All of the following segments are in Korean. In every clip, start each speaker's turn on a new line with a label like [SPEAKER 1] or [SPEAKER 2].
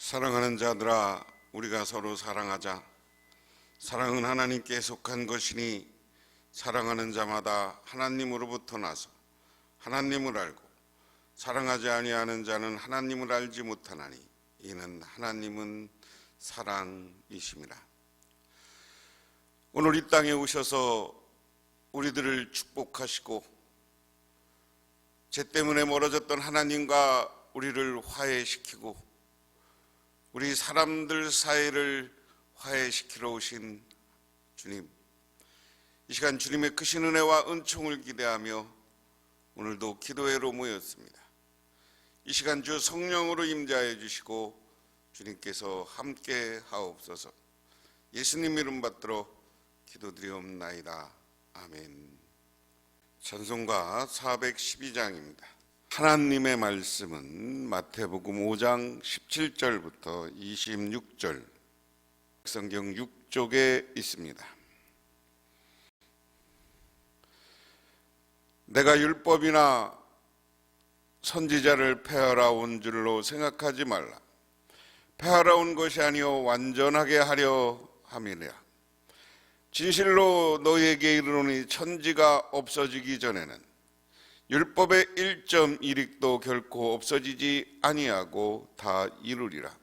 [SPEAKER 1] 사랑하는 자들아, 우리가 서로 사랑하자. 사랑은 하나님께 속한 것이니 사랑하는 자마다 하나님으로부터 나서 하나님을 알고 사랑하지 아니하는 자는 하나님을 알지 못하나니 이는 하나님은 사랑이심이라. 오늘 이 땅에 오셔서 우리들을 축복하시고 죄 때문에 멀어졌던 하나님과 우리를 화해시키고 우리 사람들 사이를 화해시키러 오신 주님, 이 시간 주님의 크신 은혜와 은총을 기대하며 오늘도 기도회로 모였습니다. 이 시간 주 성령으로 임재하여 주시고 주님께서 함께 하옵소서. 예수님 이름 받들어 기도드리옵나이다. 아멘. 찬송가 412장입니다. 하나님의 말씀은 마태복음 5장 17절부터 26절 성경 6쪽에 있습니다. 내가 율법이나 선지자를 폐하러 온 줄로 생각하지 말라. 폐하러 온 것이 아니요 완전하게 하려 함이라. 진실로 너희에게 이르노니 천지가 없어지기 전에는 율법의 1.1획도 결코 없어지지 아니하고 다 이루리라.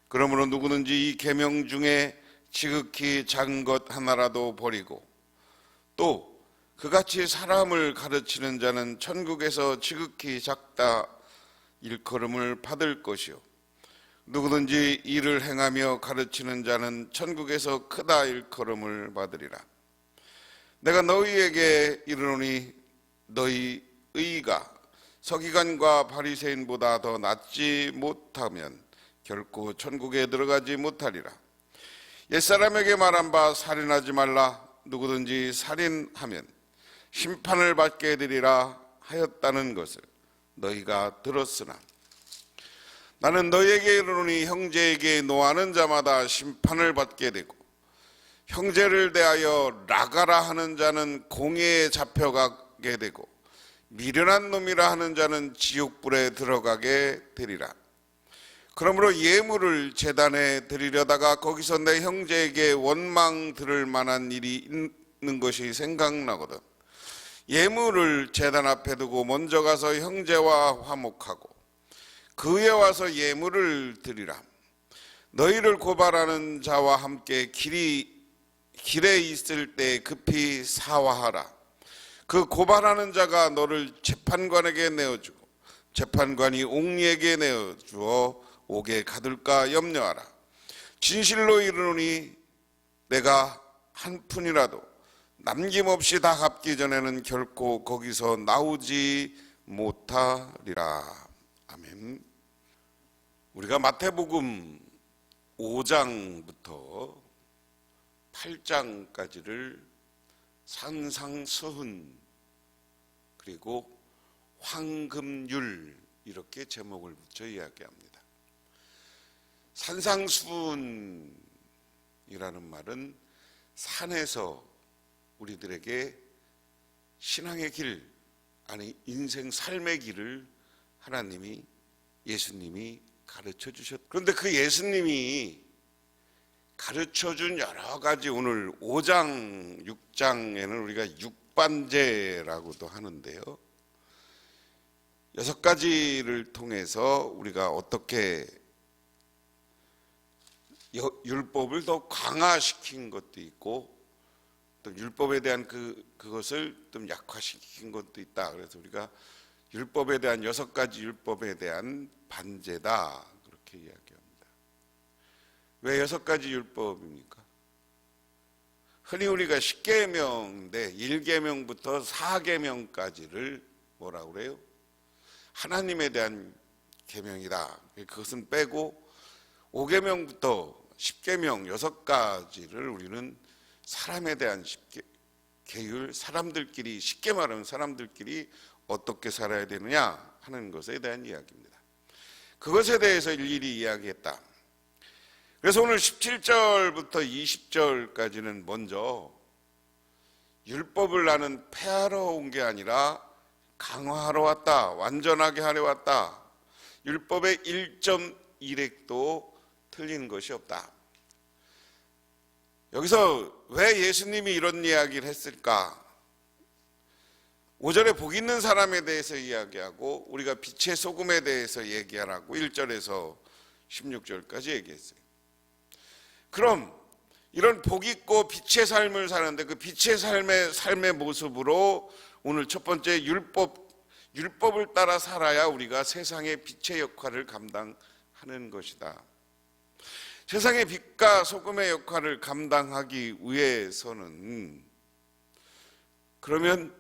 [SPEAKER 1] 그러므로 누구든지 이 계명 중에 지극히 작은 것 하나라도 버리고 또 그같이 사람을 가르치는 자는 천국에서 지극히 작다 일컬음을 받을 것이요 누구든지 이를 행하며 가르치는 자는 천국에서 크다 일컬음을 받으리라. 내가 너희에게 이르노니 너희 의가 서기관과 바리새인보다 더 낫지 못하면 결코 천국에 들어가지 못하리라. 옛사람에게 말한 바 살인하지 말라. 누구든지 살인하면 심판을 받게 되리라 하였다는 것을 너희가 들었으나 나는 너희에게 이르노니 형제에게 노하는 자마다 심판을 받게 되고 형제를 대하여 나가라 하는 자는 공회에 잡혀가게 되고 미련한 놈이라 하는 자는 지옥불에 들어가게 되리라. 그러므로 예물을 제단에 드리려다가 거기서 내 형제에게 원망 들을 만한 일이 있는 것이 생각나거든 예물을 제단 앞에 두고 먼저 가서 형제와 화목하고 그에 와서 예물을 드리라. 너희를 고발하는 자와 함께 길에 있을 때 급히 사화하라. 그 고발하는 자가 너를 재판관에게 내어주고 재판관이 옥리에게 내어주어 옥에 가둘까 염려하라. 진실로 이르노니 내가 한 푼이라도 남김없이 다 갚기 전에는 결코 거기서 나오지 못하리라. 아멘. 우리가 마태복음 5장부터 8장까지를 산상수훈 그리고 황금률 이렇게 제목을 붙여 이야기합니다. 산상수훈이라는 말은 산에서 우리들에게 신앙의 길, 아니 인생 삶의 길을 하나님이 예수님이 가르쳐 주셨다. 그런데 그 예수님이 가르쳐준 여러 가지 오늘 5장, 6장에는 우리가 육반제라고도 하는데요. 6가지를 통해서 우리가 어떻게 율법을 더 강화시킨 것도 있고 또 율법에 대한 그것을 좀 약화시킨 것도 있다. 그래서 우리가 율법에 대한 6가지 율법에 대한 반제다. 그렇게 이야기합니다. 왜 6가지 율법입니까? 흔히 우리가 10계명인데 1계명부터 4계명까지를 뭐라고 그래요? 하나님에 대한 계명이다. 그것은 빼고 5계명부터 10계명 6가지를 우리는 사람에 대한 계율, 사람들끼리 쉽게 말하면 사람들끼리 어떻게 살아야 되느냐 하는 것에 대한 이야기입니다. 그것에 대해서 일일이 이야기했다. 그래서 오늘 17절부터 20절까지는 먼저 율법을 나는 폐하러 온 게 아니라 강화하러 왔다. 완전하게 하려 왔다. 율법의 1.1 일액도 틀린 것이 없다. 여기서 왜 예수님이 이런 이야기를 했을까? 5절에 복 있는 사람에 대해서 이야기하고 우리가 빛의 소금에 대해서 얘기하라고 1절에서 16절까지 얘기했어요. 그럼 이런 복 있고 빛의 삶을 사는데 그 빛의 삶의 모습으로 오늘 첫 번째 율법을 따라 살아야 우리가 세상의 빛의 역할을 감당하는 것이다. 세상의 빛과 소금의 역할을 감당하기 위해서는 그러면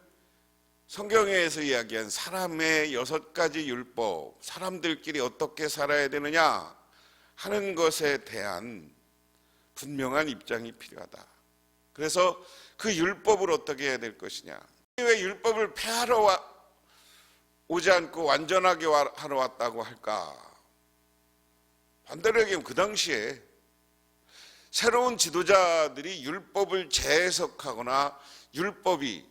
[SPEAKER 1] 성경에서 이야기한 사람의 6가지 율법, 사람들끼리 어떻게 살아야 되느냐 하는 것에 대한 분명한 입장이 필요하다. 그래서 그 율법을 어떻게 해야 될 것이냐. 왜 율법을 폐하러 오지 않고 완전하게 하러 왔다고 할까? 반대로 얘기하면 그 당시에 새로운 지도자들이 율법을 재해석하거나 율법이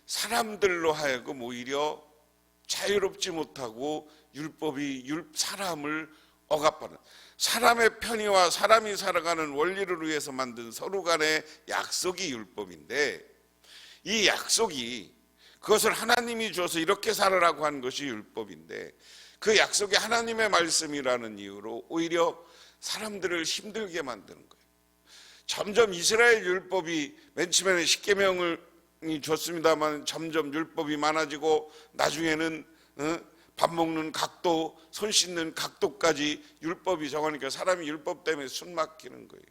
[SPEAKER 1] 사람들로 하여금 오히려 자유롭지 못하고 율법이 사람을 억압하는, 사람의 편의와 사람이 살아가는 원리를 위해서 만든 서로 간의 약속이 율법인데, 이 약속이 그것을 하나님이 줘서 이렇게 살아라고 한 것이 율법인데, 그 약속이 하나님의 말씀이라는 이유로 오히려 사람들을 힘들게 만드는 거예요. 점점 이스라엘 율법이 맨 처음에는 10계명을 줬습니다만 점점 율법이 많아지고 나중에는 밥 먹는 각도, 손 씻는 각도까지 율법이 정하니까 사람이 율법 때문에 숨 막히는 거예요.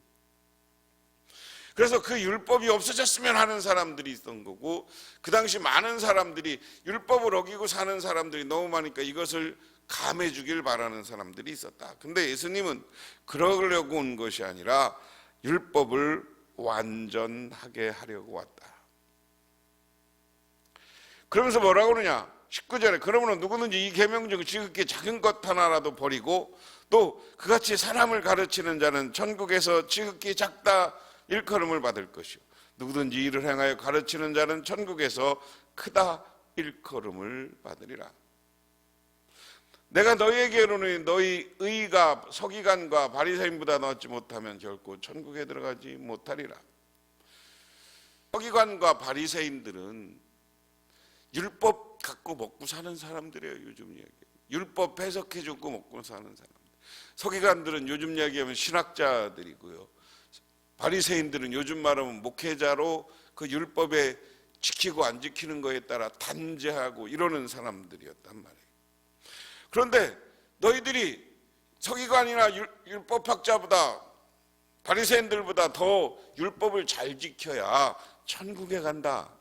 [SPEAKER 1] 그래서 그 율법이 없어졌으면 하는 사람들이 있던 거고, 그 당시 많은 사람들이 율법을 어기고 사는 사람들이 너무 많으니까 이것을 감해 주길 바라는 사람들이 있었다. 근데 예수님은 그러려고 온 것이 아니라 율법을 완전하게 하려고 왔다. 그러면서 뭐라고 그러냐? 19절에 그러므로 누구든지 이 계명 중 지극히 작은 것 하나라도 버리고 또 그같이 사람을 가르치는 자는 천국에서 지극히 작다 일컬음을 받을 것이요 누구든지 이를 행하여 가르치는 자는 천국에서 크다 일컬음을 받으리라. 내가 너희에게로는 너희 의가 서기관과 바리새인보다 낫지 못하면 결코 천국에 들어가지 못하리라. 서기관과 바리새인들은 율법 갖고 먹고 사는 사람들이에요. 요즘 얘기. 율법 해석해 주고 먹고 사는 사람들. 서기관들은 요즘 얘기하면 신학자들이고요. 바리새인들은 요즘 말하면 목회자로 그 율법에 지키고 안 지키는 거에 따라 단죄하고 이러는 사람들이었단 말이에요. 그런데 너희들이 서기관이나 율법학자보다 바리새인들보다 더 율법을 잘 지켜야 천국에 간다.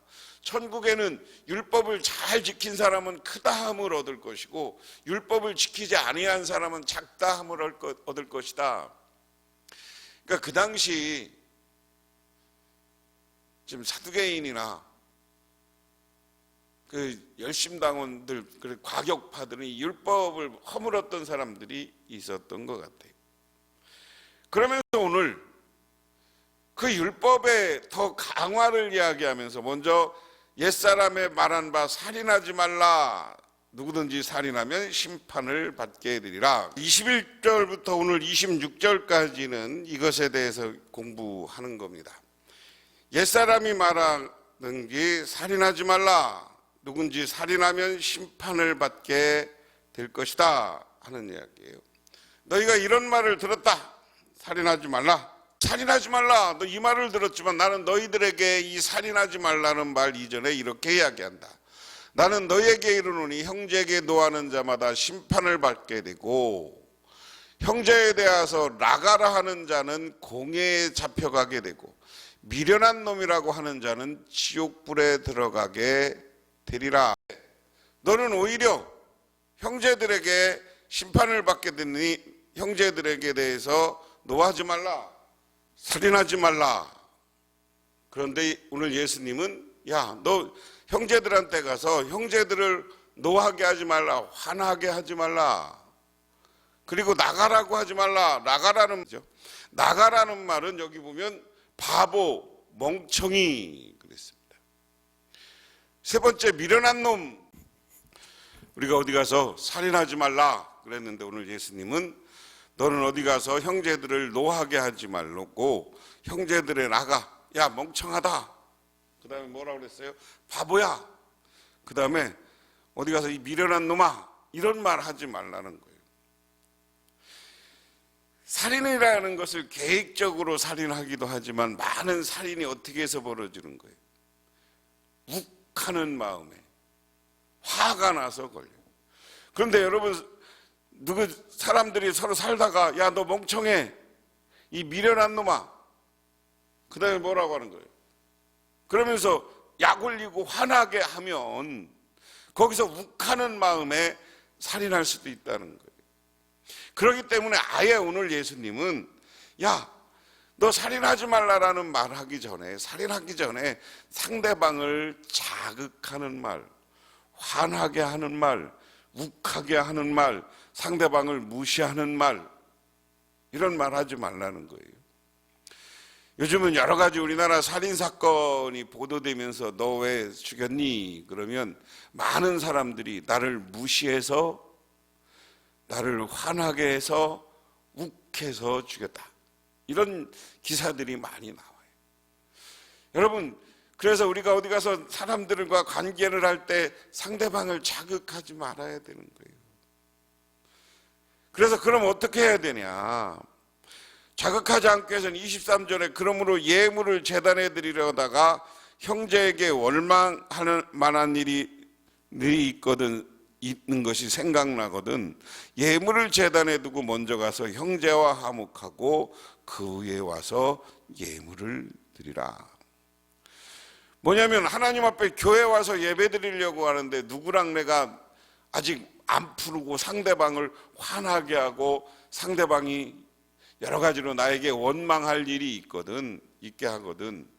[SPEAKER 1] 천국에는 율법을 잘 지킨 사람은 크다함을 얻을 것이고 율법을 지키지 아니한 사람은 작다함을 얻을 것이다. 그러니까 그 당시 지금 사두개인이나 그 열심당원들, 과격파들은 율법을 허물었던 사람들이 있었던 것 같아요. 그러면서 오늘 그 율법의 더 강화를 이야기하면서 먼저 옛사람의 말한 바 살인하지 말라. 누구든지 살인하면 심판을 받게 되리라. 21절부터 오늘 26절까지는 이것에 대해서 공부하는 겁니다. 옛사람이 말하는 게 살인하지 말라. 누군지 살인하면 심판을 받게 될 것이다 하는 이야기예요. 너희가 이런 말을 들었다. 살인하지 말라. 살인하지 말라. 너 이 말을 들었지만 나는 너희들에게 이 살인하지 말라는 말 이전에 이렇게 이야기한다. 나는 너희에게 이르노니 형제에게 노하는 자마다 심판을 받게 되고 형제에 대해서 나가라 하는 자는 공회에 잡혀가게 되고 미련한 놈이라고 하는 자는 지옥불에 들어가게 되리라. 너는 오히려 형제들에게 심판을 받게 되니 형제들에게 대해서 노하지 말라. 살인하지 말라. 그런데 오늘 예수님은 야, 너 형제들한테 가서 형제들을 노하게 하지 말라. 화나게 하지 말라. 그리고 나가라고 하지 말라. 나가라는 말이죠. 나가라는 말은 여기 보면 바보, 멍청이 그랬습니다. 세 번째 미련한 놈. 우리가 어디 가서 살인하지 말라 그랬는데 오늘 예수님은 너는 어디 가서 형제들을 노하게 하지 말고 형제들의 나가. 야, 멍청하다. 그 다음에 뭐라고 그랬어요? 바보야. 그 다음에 어디 가서 이 미련한 놈아. 이런 말 하지 말라는 거예요. 살인이라는 것을 계획적으로 살인하기도 하지만 많은 살인이 어떻게 해서 벌어지는 거예요? 욱하는 마음에 화가 나서 걸려요. 그런데 여러분, 사람들이 서로 살다가 야, 너 멍청해. 이 미련한 놈아. 그 다음에 뭐라고 하는 거예요? 그러면서 약 올리고 화나게 하면 거기서 욱하는 마음에 살인할 수도 있다는 거예요. 그렇기 때문에 아예 오늘 예수님은 야, 너 살인하지 말라라는 말하기 전에, 살인하기 전에 상대방을 자극하는 말, 화나게 하는 말, 욱하게 하는 말, 상대방을 무시하는 말, 이런 말 하지 말라는 거예요. 요즘은 여러 가지 우리나라 살인사건이 보도되면서 너 왜 죽였니? 그러면 많은 사람들이 나를 무시해서, 나를 화나게 해서, 욱해서 죽였다. 이런 기사들이 많이 나와요. 여러분, 그래서 우리가 어디 가서 사람들과 관계를 할 때 상대방을 자극하지 말아야 되는 거예요. 그래서 그럼 어떻게 해야 되냐? 자극하지 않기 위해서는 23절에 그러므로 예물을 제단에 드리려다가 형제에게 원망하는 만한 일이 있는 것이 생각나거든 예물을 제단에 두고 먼저 가서 형제와 화목하고 그 후에 와서 예물을 드리라. 뭐냐면 하나님 앞에 교회 와서 예배 드리려고 하는데 누구랑 내가 아직 안 풀고 상대방을 화나게 하고 상대방이 여러 가지로 나에게 원망할 일이 있게 하거든.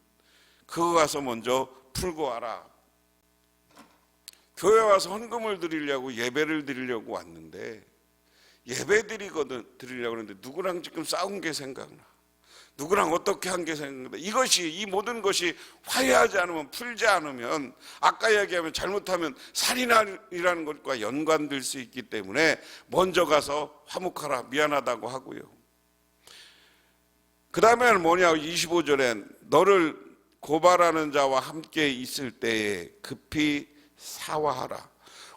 [SPEAKER 1] 그거 가서 먼저 풀고 와라. 교회 와서 헌금을 드리려고 예배를 드리려고 왔는데 예배 드리려고 하는데 누구랑 지금 싸운 게 생각나. 누구랑 어떻게 한 게 생각나. 이 모든 것이 화해하지 않으면, 풀지 않으면, 아까 얘기하면 잘못하면 살인이라는 것과 연관될 수 있기 때문에 먼저 가서 화목하라, 미안하다고 하고요. 그 다음에는 뭐냐, 25절에 너를 고발하는 자와 함께 있을 때에 급히 사화하라.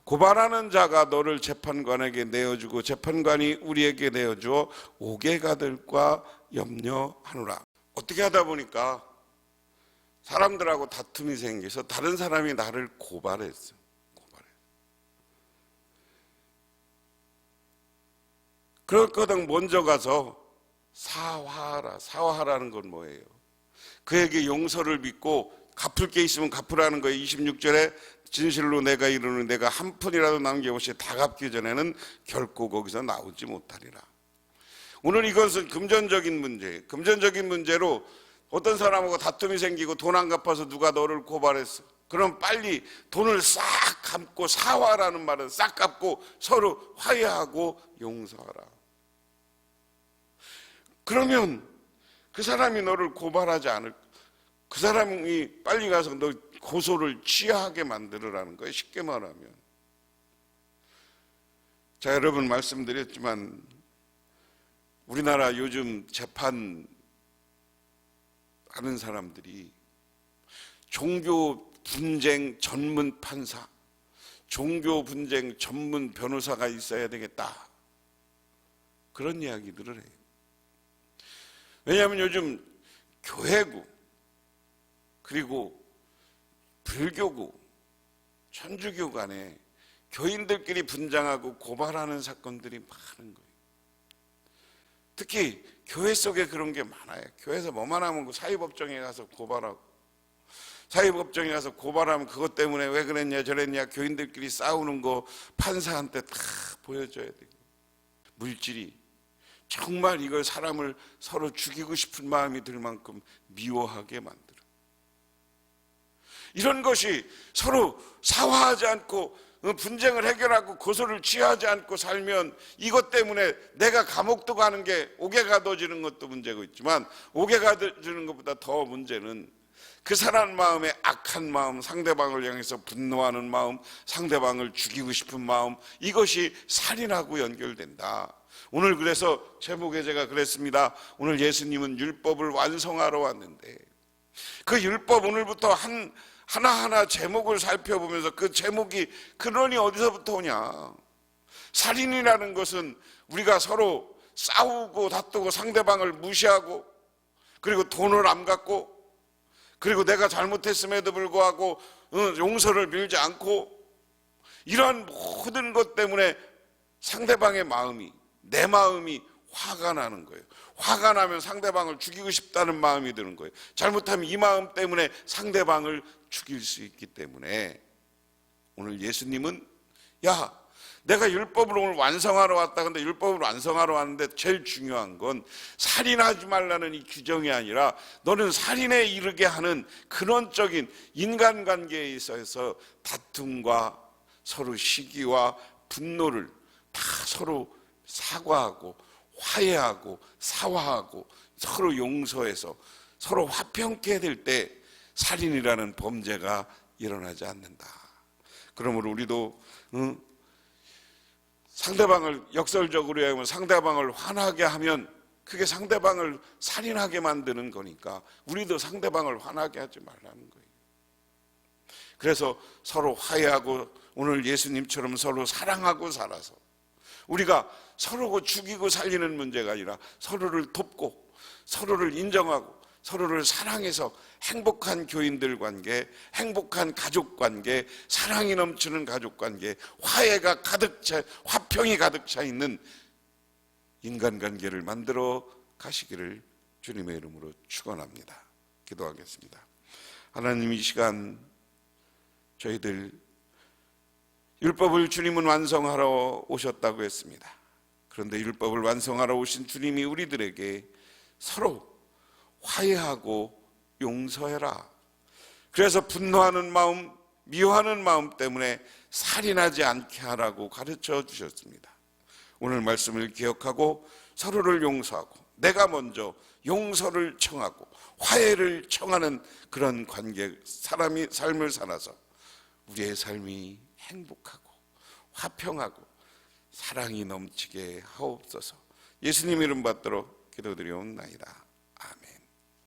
[SPEAKER 1] 고발하는 자가 너를 재판관에게 내어주고 재판관이 우리에게 내어주어 오개가들과 염려하노라. 어떻게 하다 보니까 사람들하고 다툼이 생겨서 다른 사람이 나를 고발했어. 그렇거든 먼저 가서 사화하라. 사화하라는 건 뭐예요? 그에게 용서를 믿고 갚을 게 있으면 갚으라는 거예요. 26절에 진실로 내가 이르노니 내가 한 푼이라도 남김없이 다 갚기 전에는 결코 거기서 나오지 못하리라. 오늘 이것은 금전적인 문제예요. 금전적인 문제로 어떤 사람하고 다툼이 생기고 돈 안 갚아서 누가 너를 고발했어. 그럼 빨리 돈을 싹 갚고, 사화라는 말은 싹 갚고 서로 화해하고 용서하라. 그러면 그 사람이 너를 고발하지 않을, 그 사람이 빨리 가서 너 고소를 취하게 만들으라는 거예요. 쉽게 말하면. 자, 여러분 말씀드렸지만 우리나라 요즘 재판 하는 사람들이 종교 분쟁 전문 판사, 종교 분쟁 전문 변호사가 있어야 되겠다. 그런 이야기들을 해요. 왜냐하면 요즘 교회고 그리고 불교고 천주교 간에 교인들끼리 분쟁하고 고발하는 사건들이 많은 거예요. 특히 교회 속에 그런 게 많아요. 교회에서 뭐만 하면 사회법정에 가서 고발하고, 사회법정에 가서 고발하면 그것 때문에 왜 그랬냐 저랬냐 교인들끼리 싸우는 거 판사한테 다 보여줘야 되고, 물질이 정말 이걸 사람을 서로 죽이고 싶은 마음이 들 만큼 미워하게 만들어. 이런 것이 서로 사화하지 않고 분쟁을 해결하고 고소를 취하지 않고 살면 이것 때문에 내가 감옥도 가는 게, 옥에 가둬지는 것도 문제고 있지만 옥에 가둬지는 것보다 더 문제는 그 사람 마음에 악한 마음, 상대방을 향해서 분노하는 마음, 상대방을 죽이고 싶은 마음, 이것이 살인하고 연결된다. 오늘 그래서 제목에 제가 그랬습니다. 오늘 예수님은 율법을 완성하러 왔는데, 그 율법 오늘부터 하나하나 제목을 살펴보면서 그 제목이 근원이 어디서부터 오냐. 살인이라는 것은 우리가 서로 싸우고 다투고 상대방을 무시하고, 그리고 돈을 안 갚고, 그리고 내가 잘못했음에도 불구하고 용서를 빌지 않고, 이러한 모든 것 때문에 상대방의 마음이, 내 마음이 화가 나는 거예요. 화가 나면 상대방을 죽이고 싶다는 마음이 드는 거예요. 잘못하면 이 마음 때문에 상대방을 죽일 수 있기 때문에 오늘 예수님은, 야, 내가 율법을 오늘 완성하러 왔다. 근데 율법을 완성하러 왔는데 제일 중요한 건 살인하지 말라는 이 규정이 아니라, 너는 살인에 이르게 하는 근원적인 인간관계에 있어서 다툼과 서로 시기와 분노를 다 서로 사과하고 화해하고 사화하고 서로 용서해서 서로 화평케 될 때 살인이라는 범죄가 일어나지 않는다. 그러므로 우리도 상대방을 역설적으로 하면 상대방을 화나게 하면 그게 상대방을 살인하게 만드는 거니까 우리도 상대방을 화나게 하지 말라는 거예요. 그래서 서로 화해하고 오늘 예수님처럼 서로 사랑하고 살아서, 우리가 서로 죽이고 살리는 문제가 아니라 서로를 돕고 서로를 인정하고 서로를 사랑해서 행복한 교인들 관계, 행복한 가족 관계, 사랑이 넘치는 가족 관계, 화해가 가득 차, 화평이 가득 차 있는 인간관계를 만들어 가시기를 주님의 이름으로 축원합니다. 기도하겠습니다. 하나님, 이 시간 저희들 율법을 주님은 완성하러 오셨다고 했습니다. 그런데 율법을 완성하러 오신 주님이 우리들에게 서로 화해하고 용서해라, 그래서 분노하는 마음, 미워하는 마음 때문에 살인하지 않게 하라고 가르쳐 주셨습니다. 오늘 말씀을 기억하고 서로를 용서하고 내가 먼저 용서를 청하고 화해를 청하는 그런 관계, 사람이 삶을 살아서 우리의 삶이 행복하고 화평하고 사랑이 넘치게 하옵소서. 예수님 이름 받들어 기도드리옵나이다.